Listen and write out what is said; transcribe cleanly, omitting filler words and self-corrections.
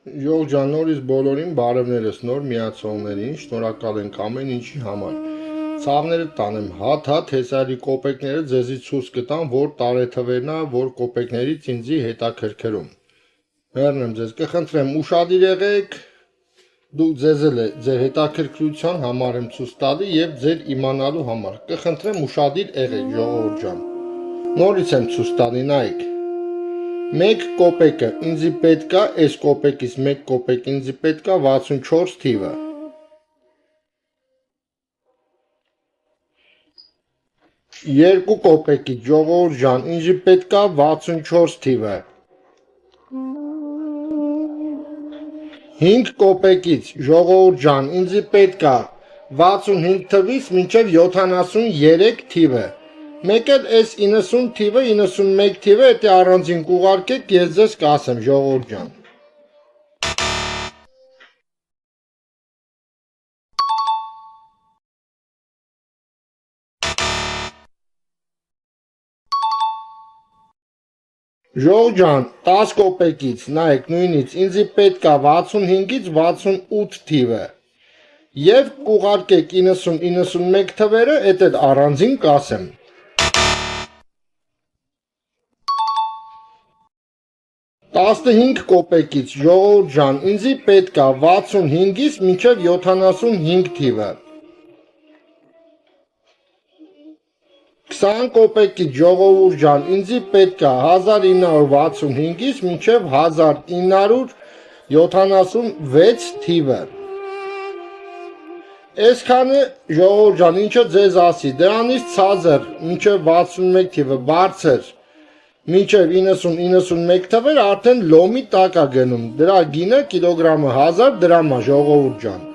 Յող ջան, նորից բոլորին բարևներս նոր միացողներին, շնորհակալ ենք ամեն ինչի համար։ Ցավները տանեմ, հատ հեսարի կոպեկները ձեզի ցույց կտամ, որ տարեթվերն է, որ կոպեկներից ինձի հետաքրքրում։ Մերնեմ ձեզ, կխնդրեմ ուշադիր եղեք, դուք ձեզ էլ ձեր հետաքրքրության համար եմ ցույց տալի եւ ձեր իմանալու համար։ Կխնդրեմ ուշադիր եղեք, ժողովուրդ ջան։ Նորից եմ ցույց տալի, նայեք։ 1 կոպեկը ինձի պետքա, այս կոպեկից 1 կոպեկ ինձի պետքա 64 թիվը։ 2 կոպեկից ժողովուրդ ջան, ինձի պետքա 64 թիվը։ 5 կոպեկից ժողովուրդ ջան, ինձի պետքա 65 թվից մինչև 73 թիվը։ Մեկ էլ այս 90 թիվը, 91 թիվը, դա առանձին կուղարկեք, ես ձեզ կասեմ, ժողովուրդ ջան։ Ժողովուրդ ջան, 10 կոպեկից, նայեք, նույնից ինձի պետքա 65-ից 68 թիվը։ Եվ կուղարկեք 90-91 թվերը, դա առանձին կասեմ։ 15 կոպեկից ժողովուրդ ջան, ինձի պետքա 65-ից մինչև 75 թիվը։ 20 կոպեկից ժողովուրդ ջան, ինձի պետքա 1965-ից մինչև 1976 թիվը։ Այսքանը ժողովուրդ ջան, ինչը ձեզ ասի, դրանից ցածր մինչև 61 թիվը բարձր մինչև 90-91 թվեր արդեն լոմի տակ է գնում, դրա գինը կիլոգրամը 1000 դրամ է ժողովուրդ ջան։